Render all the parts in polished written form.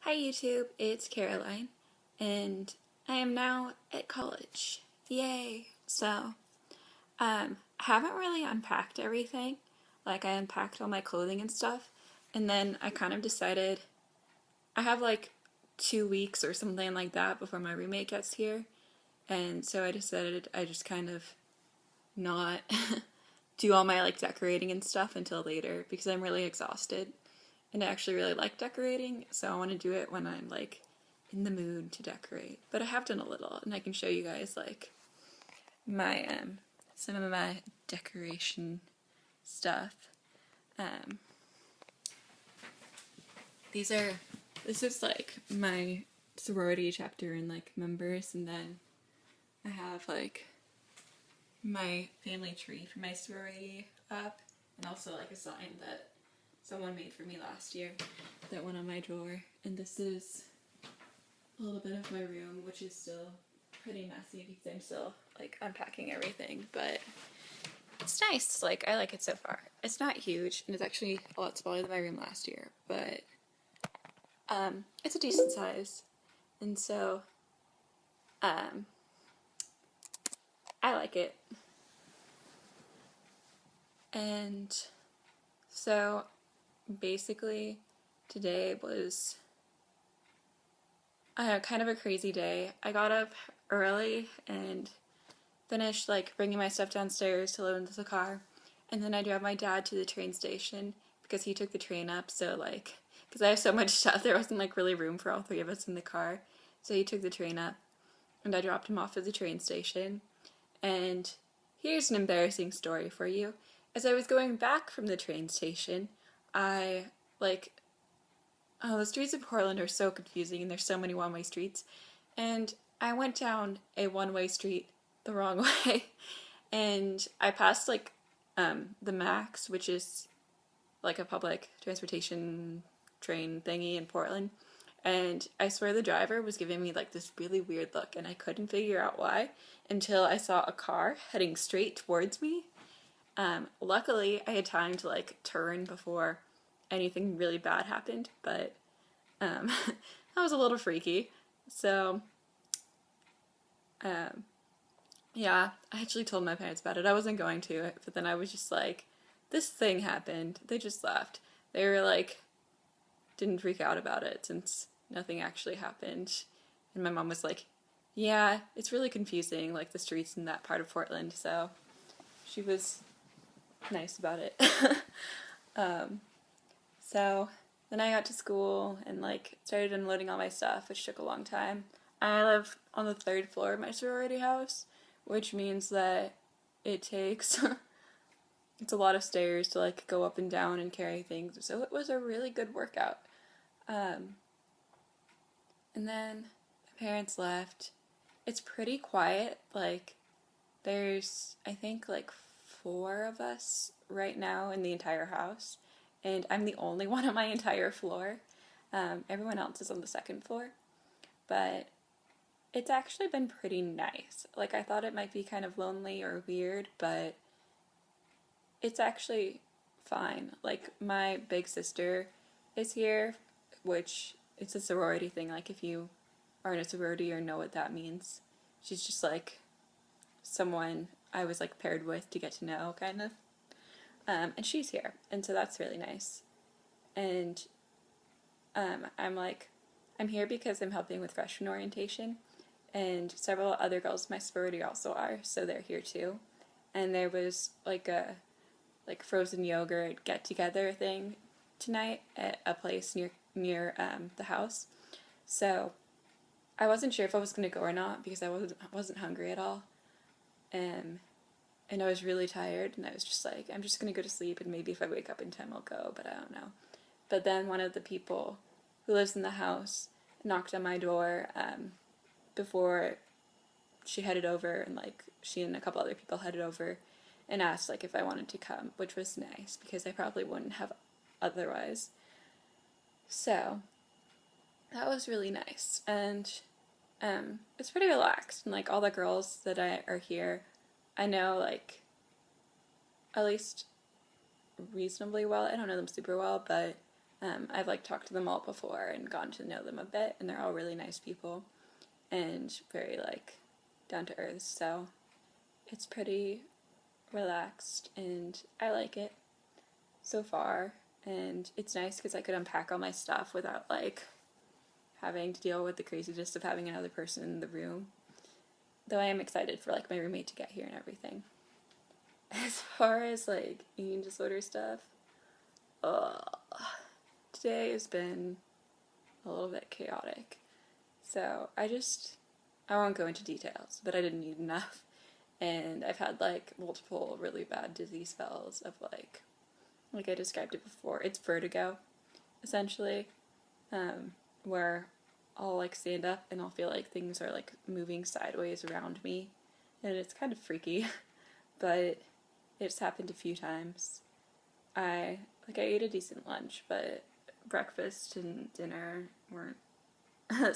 Hi YouTube, it's Caroline, and I am now at college. Yay! I haven't really unpacked everything. Like, I unpacked all my clothing and stuff, and then I kind of decided I have like 2 weeks or something like that before my roommate gets here, and so I decided I just kind of not do all my like decorating and stuff until later because I'm really exhausted. And I actually really like decorating, so I want to do it when I'm like in the mood to decorate. But I have done a little, and I can show you guys like my some of my decoration stuff. Um, this is like my sorority chapter and like members, and then I have like my family tree for my sorority up, and also like a sign that someone made for me last year that went on my drawer. And this is a little bit of my room, which is still pretty messy because I'm still like unpacking everything, but it's nice. Like, I like it so far. It's not huge, and it's actually a lot smaller than my room last year, but it's a decent size, and so I like it. And so basically today was kind of a crazy day. I got up early and finished like bringing my stuff downstairs to load into the car, and then I drove my dad to the train station because he took the train up. So like, because I have so much stuff, there wasn't like really room for all three of us in the car. So he took the train up, and I dropped him off at the train station. And here's an embarrassing story for you. As I was going back from the train station, I like, oh, the streets of Portland are so confusing, and there's so many one-way streets. And I went down a one-way street the wrong way, and I passed like the Max, which is like a public transportation train thingy in Portland. And I swear the driver was giving me like this really weird look, and I couldn't figure out why until I saw a car heading straight towards me. Luckily, I had time to like turn before anything really bad happened, but that was a little freaky. So, yeah, I actually told my parents about it. I wasn't going to, but then I was just like, this thing happened. They just laughed. They were like, didn't freak out about it since nothing actually happened. And my mom was like, yeah, it's really confusing, like the streets in that part of Portland. So she was nice about it. So then I got to school and like started unloading all my stuff, which took a long time. I live on the third floor of my sorority house, which means that it takes it's a lot of stairs to like go up and down and carry things. So it was a really good workout. And then my parents left. It's pretty quiet. Like, there's, I think, like 4 of us right now in the entire house, and I'm the only one on my entire floor. Everyone else is on the second floor, but it's actually been pretty nice. Like, I thought it might be kind of lonely or weird, but it's actually fine. Like, my big sister is here, which it's a sorority thing. Like, if you are in a sorority or know what that means, she's just like someone I was like paired with to get to know, kind of. And she's here, and so that's really nice. And I'm here because I'm helping with freshman orientation, and several other girls in my sorority also are, so they're here too. And there was like a frozen yogurt get together thing tonight at a place near the house. So I wasn't sure if I was gonna go or not because I wasn't hungry at all. And I was really tired, and I was just like, I'm just gonna go to sleep, and maybe if I wake up in time I'll go, but I don't know. But then one of the people who lives in the house knocked on my door before she headed over, and like she and a couple other people headed over and asked like if I wanted to come, which was nice because I probably wouldn't have otherwise. So that was really nice, and it's pretty relaxed, and like all the girls that are here, I know like at least reasonably well. I don't know them super well, but I've like talked to them all before and gotten to know them a bit, and they're all really nice people and very like down to earth, so it's pretty relaxed and I like it so far. And it's nice because I could unpack all my stuff without like having to deal with the craziness of having another person in the room. Though I am excited for like my roommate to get here and everything. As far as like eating disorder stuff, today has been a little bit chaotic. So I won't go into details, but I didn't eat enough. And I've had like multiple really bad dizzy spells of like I described it before. It's vertigo, essentially, where I'll like stand up and I'll feel like things are like moving sideways around me, and it's kind of freaky, but it's happened a few times. I ate a decent lunch, but breakfast and dinner weren't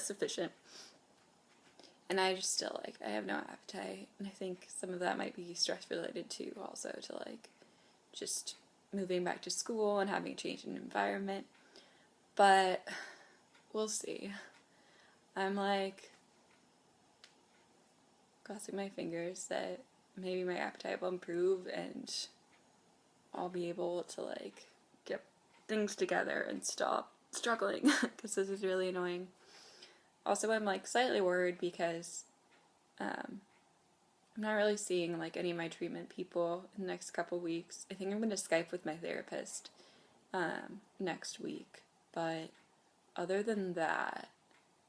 sufficient. And I just still I have no appetite, and I think some of that might be stress related too, also to like just moving back to school and having a change in environment. But we'll see. I'm like crossing my fingers that maybe my appetite will improve and I'll be able to like get things together and stop struggling because this is really annoying. Also, I'm like slightly worried because I'm not really seeing like any of my treatment people in the next couple weeks. I think I'm going to Skype with my therapist next week, but other than that,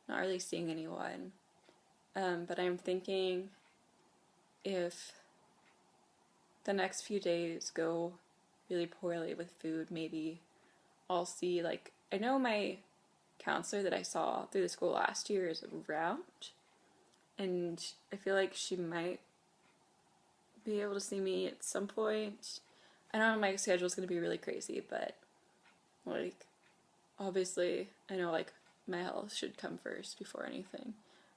not really seeing anyone. But I'm thinking if the next few days go really poorly with food, maybe I'll see like I know my counselor that I saw through the school last year is around, and I feel like she might be able to see me at some point. I know my schedule's going to be really crazy, but like obviously I know like my health should come first before anything,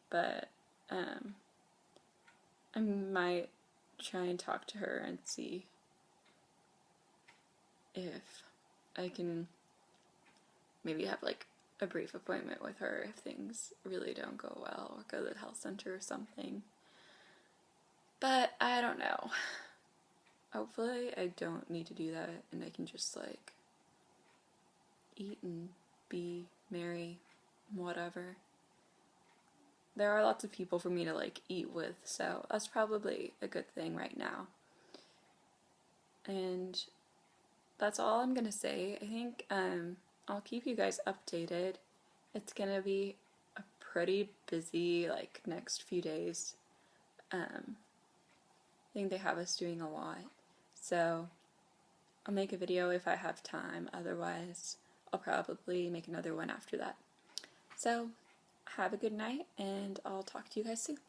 but I might try and talk to her and see if I can maybe have like a brief appointment with her if things really don't go well, or go to the health center or something. But I don't know. Hopefully I don't need to do that and I can just like eat and be merry, whatever. There are lots of people for me to like eat with, so that's probably a good thing right now. And that's all I'm gonna say. I think I'll keep you guys updated. It's gonna be a pretty busy like next few days. I think they have us doing a lot, so I'll make a video if I have time. Otherwise, I'll probably make another one after that. So have a good night, and I'll talk to you guys soon.